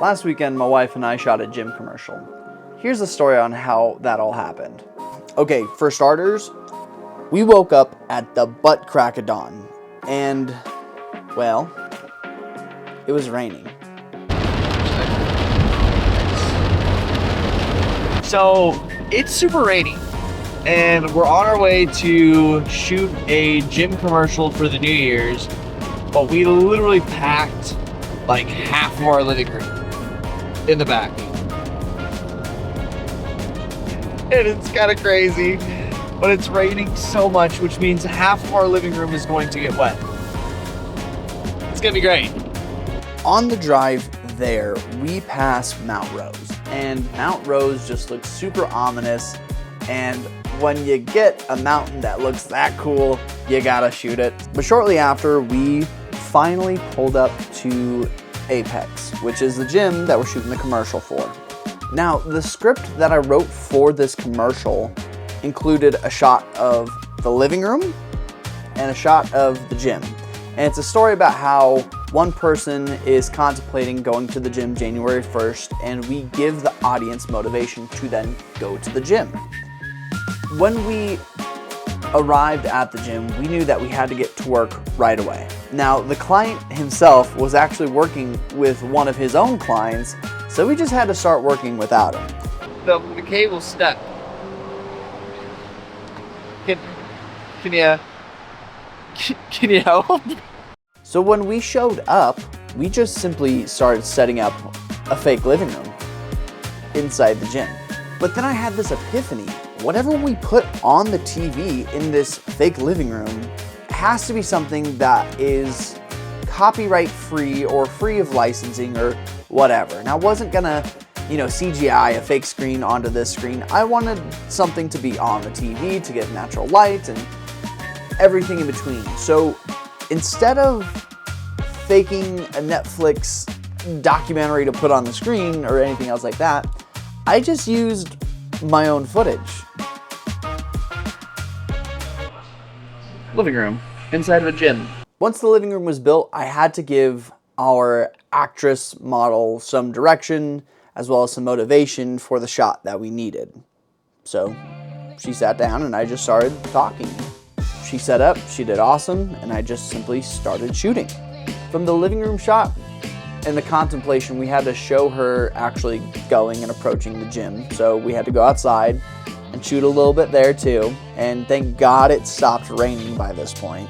Last weekend, my wife and I shot a gym commercial. Here's the story on how that all happened. Okay, for starters, we woke up at the butt crack of dawn, and, well, it was raining. So, it's super rainy, and we're on our way to shoot a gym commercial for the New Year's, but we literally packed like half of our living room in the back. And it's kind of crazy, but it's raining so much, which means half of our living room is going to get wet. It's gonna be great. On the drive there, we passed Mount Rose, and Mount Rose just looks super ominous, and when you get a mountain that looks that cool, you gotta shoot it. But shortly after, we finally pulled up to Apex, which is the gym that we're shooting the commercial for. Now, the script that I wrote for this commercial included a shot of the living room and a shot of the gym. And it's a story about how one person is contemplating going to the gym January 1st, and we give the audience motivation to then go to the gym. When we arrived at the gym, we knew that we had to get to work right away. Now, the client himself was actually working with one of his own clients, so we just had to start working without him. The cable's stuck. Can you help? So when we showed up, we just simply started setting up a fake living room inside the gym. But then I had this epiphany. Whatever we put on the TV in this fake living room has to be something that is copyright free or free of licensing or whatever. And I wasn't gonna, CGI a fake screen onto this screen. I wanted something to be on the TV to get natural light and everything in between. So instead of faking a Netflix documentary to put on the screen or anything else like that, I just used my own footage. Living room inside of a gym. Once the living room was built, I had to give our actress model some direction as well as some motivation for the shot that we needed. So she sat down and I just started talking. She set up, she did awesome, and I just simply started shooting. From the living room shot and the contemplation, we had to show her actually going and approaching the gym. So we had to go outside and shoot a little bit there too. And thank God it stopped raining by this point.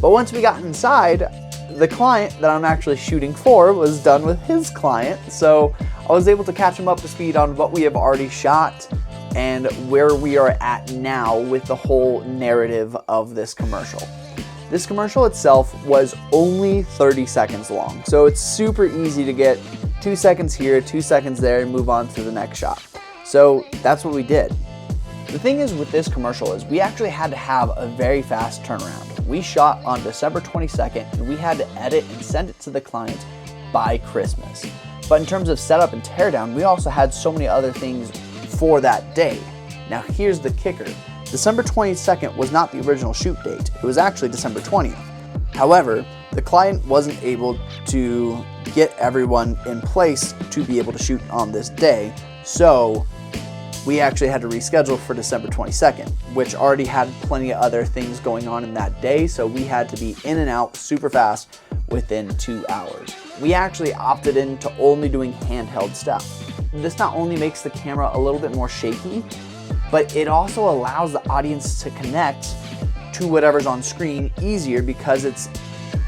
But once we got inside, the client that I'm actually shooting for was done with his client. So I was able to catch him up to speed on what we have already shot and where we are at now with the whole narrative of this commercial. This commercial itself was only 30 seconds long, so it's super easy to get 2 seconds here, 2 seconds there, and move on to the next shot. So that's what we did. The thing is with this commercial is we actually had to have a very fast turnaround. We shot on December 22nd, and we had to edit and send it to the client by Christmas. But in terms of setup and teardown, we also had so many other things for that day. Now here's the kicker. December 22nd was not the original shoot date. It was actually December 20th. However, the client wasn't able to get everyone in place to be able to shoot on this day, so we actually had to reschedule for December 22nd, which already had plenty of other things going on in that day, so we had to be in and out super fast within 2 hours. We actually opted into only doing handheld stuff. This not only makes the camera a little bit more shaky, but it also allows the audience to connect to whatever's on screen easier because it's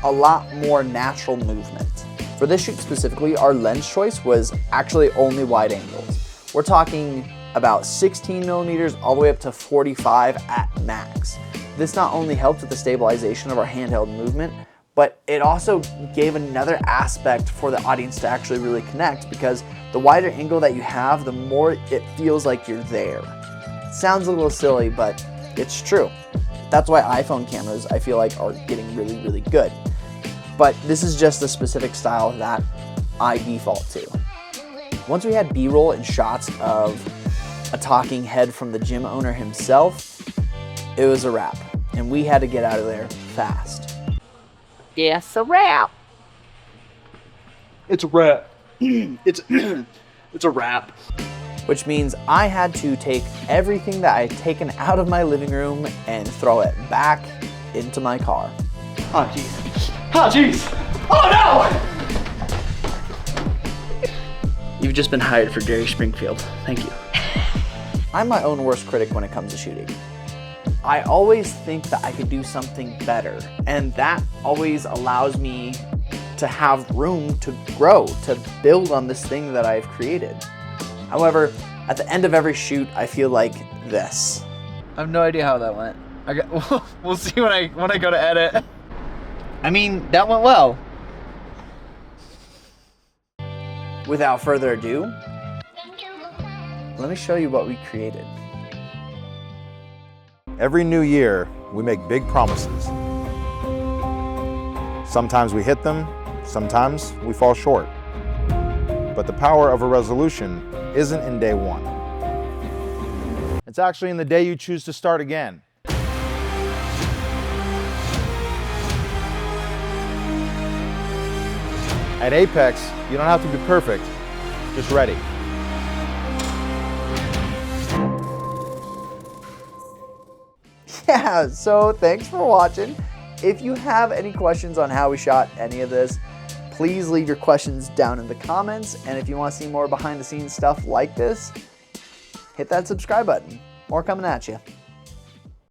a lot more natural movement. For this shoot specifically, our lens choice was actually only wide angles. We're talking about 16 millimeters all the way up to 45 at max. This not only helped with the stabilization of our handheld movement, but it also gave another aspect for the audience to actually really connect because the wider angle that you have, the more it feels like you're there. Sounds a little silly, but it's true. That's why iPhone cameras, I feel like, are getting really, really good. But this is just a specific style that I default to. Once we had B-roll and shots of a talking head from the gym owner himself, it was a wrap. And we had to get out of there fast. Yes, a wrap. It's a wrap. it's it's a wrap. Which means I had to take everything that I had taken out of my living room and throw it back into my car. Oh jeez. Oh jeez. Oh no! You've just been hired for Jerry Springfield. Thank you. I'm my own worst critic when it comes to shooting. I always think that I could do something better, and that always allows me to have room to grow, to build on this thing that I've created. However, at the end of every shoot, I feel like this. I have no idea how that went. We'll see when I go to edit. I mean, that went well. Without further ado, let me show you what we created. Every new year, we make big promises. Sometimes we hit them, sometimes we fall short. But the power of a resolution isn't in day one. It's actually in the day you choose to start again. At Apex, you don't have to be perfect, just ready. Yeah, so thanks for watching. If you have any questions on how we shot any of this, please leave your questions down in the comments. And if you want to see more behind the scenes stuff like this, hit that subscribe button. More coming at you.